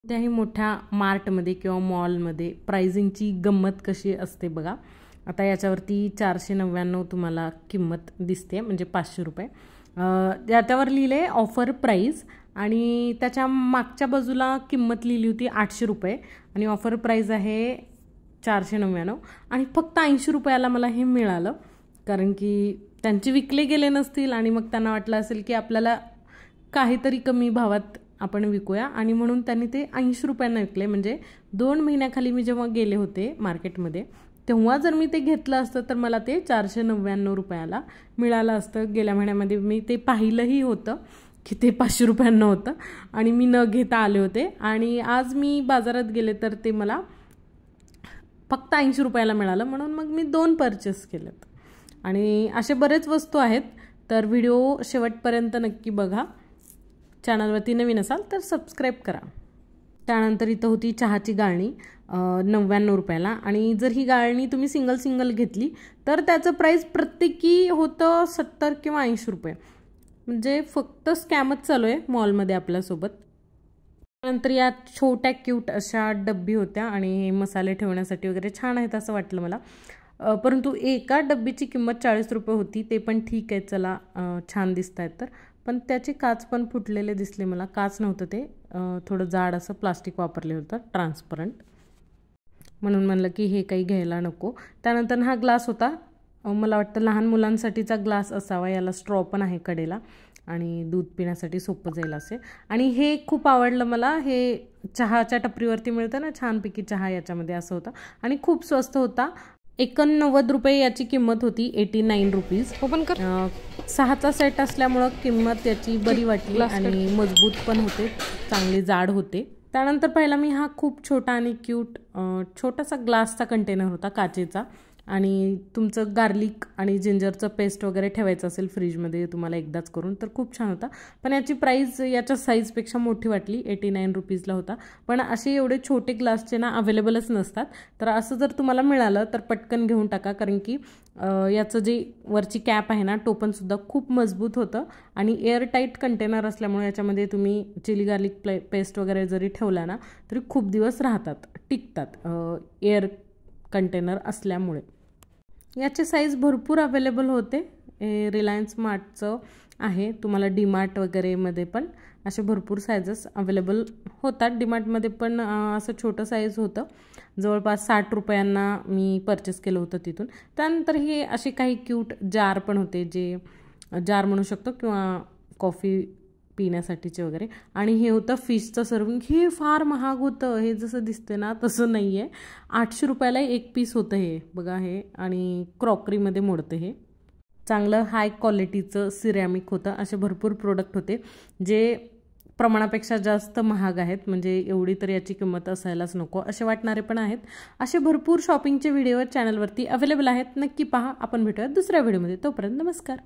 त्याही मोठ्या मार्टमध्ये किंवा मॉलमध्ये प्राइसिंगची गंमत कशी असते बघा। आता याच्यावरती 499 तुम्हाला किंमत दिसते, म्हणजे 500 रुपये। त्यावर लिहिले ऑफर प्राईस आणि त्याच्या मागच्या बाजूला किंमत लिहिली होती 800 रुपये आणि ऑफर प्राईस आहे 499 आणि फक्त 80 रुपयाला मला हे मिळालं, कारण की त्यांचे विकले गेले नसतील आणि मग त्यांना वाटलं असेल की आपल्याला काहीतरी कमी भावात आपण विकूया आणि म्हणून त्यांनी ते 80 रुपयांना विकले। म्हणजे 2 महिन्याखाली मी जेव्हा गेले होते मार्केटमध्ये तेव्हा जर मी ते घेतलं असतं तर मला ते 499 रुपयाला मिळालं असतं। गेल्या महिन्यामध्ये मी ते पाहिलंही होतं की ते 500 रुपयांना होतं आणि मी न घेता आले होते आणि आज मी बाजारात गेले तर ते मला फक्त 80 रुपयाला मिळालं, म्हणून मग मी 2 परचेस केलेत। आणि असे बरेच वस्तू आहेत, तर व्हिडिओ शेवटपर्यंत नक्की बघा। चॅनलवरती नवीन असाल तर सबस्क्राईब करा। त्यानंतर इथं होती चहाची गाळणी 99 रुपयाला आणि जर ही गाळणी तुम्ही सिंगल घेतली तर त्याचं प्राईस प्रत्येकी होतं 70 किंवा 80 रुपये, म्हणजे फक्त स्कॅमच चालू आहे मॉलमध्ये आपल्यासोबत। त्यानंतर या छोट्या क्यूट अशा डब्बी होत्या आणि हे मसाले ठेवण्यासाठी वगैरे छान आहेत असं वाटलं मला, परंतु एका डब्बीची किंमत 40 रुपये होती। ते पण ठीक आहे, चला छान दिसत आहेत तर, पण त्याचे काच पण फुटलेले दिसले मला। काच नव्हतं ते, थोडं जाड असं प्लास्टिक वापरले होतं ट्रान्सपरंट, म्हणून म्हणलं की हे काही घ्यायला नको। त्यानंतर हा ग्लास होता, मला वाटतं लहान मुलांसाठीचा ग्लास असावा, याला स्ट्रॉ पण आहे कडेला आणि दूध पिण्यासाठी सोपं जाईल असे। आणि हे खूप आवडलं मला, हे चहाच्या टपरीवरती मिळतं ना छानपैकी चहा, याच्यामध्ये असं होतं आणि खूप स्वस्त होता। 89 रुपये याची किंमत होती, 89 रुपीज। ओपन कर। 6चा सेट असल्यामुळं किंमत याची बरी वाटली आणि मजबूत पण होते, चांगले जाड होते। त्यानंतर पहिला मी हा खूप छोटा आणि क्यूट छोटासा ग्लासचा कंटेनर होता काचेचा, आणि तुमचं गार्लिक आणि जिंजरचं पेस्ट वगैरे ठेवायचं असेल फ्रीजमध्ये तुम्हाला एकदाच करून तर खूप छान होता। पण याची प्राईस याच्या साईजपेक्षा मोठी वाटली, 89 रुपीजला होता। पण असे एवढे छोटे ग्लासचे ना अवेलेबलच नसतात, तर असं जर तुम्हाला मिळालं तर पटकन घेऊन टाका, कारण की याचं जे वरची कॅप आहे ना टोपणसुद्धा खूप मजबूत होतं आणि एअरटाईट कंटेनर असल्यामुळे याच्यामध्ये तुम्ही चिली गार्लिक पेस्ट वगैरे जरी ठेवला ना तरी खूप दिवस राहतात, टिकतात, एअर कंटेनर असल्यामुळे। याचे साईज भरपूर अवेलेबल होते, रिलायन्स मार्टचं आहे, तुम्हाला डीमार्ट वगैरेमध्ये पण असे भरपूर साईजेस अवेलेबल होतात। डीमार्टमध्ये पण असं छोटं साईज होतं, जवळपास 60 रुपयांना मी परचेस केलं होतं तिथून। त्यानंतर हे असे काही क्यूट जार पण होते, जे जार म्हणू शकतो किंवा कॉफी पिण्यासाठीचे वगैरे। आणि हे होतं फिशचं सर्विंग, हे फार महाग होतं, हे जसं दिसतं ना तसं नाही आहे, 800 रुपयाला एक पीस होतं हे बघा हे, आणि क्रॉकरीमध्ये मोडतं हे, चांगलं हाय क्वालिटीचं सिरॅमिक होतं। असे भरपूर प्रोडक्ट होते जे प्रमाणापेक्षा जास्त महाग आहेत, म्हणजे एवढी तर याची किंमत असायलाच नको असे वाटणारे पण आहेत। असे भरपूर शॉपिंगचे व्हिडिओ चॅनलवरती अवेलेबल आहेत, नक्की पहा। आपण भेटूयात दुसऱ्या व्हिडिओमध्ये, तोपर्यंत नमस्कार।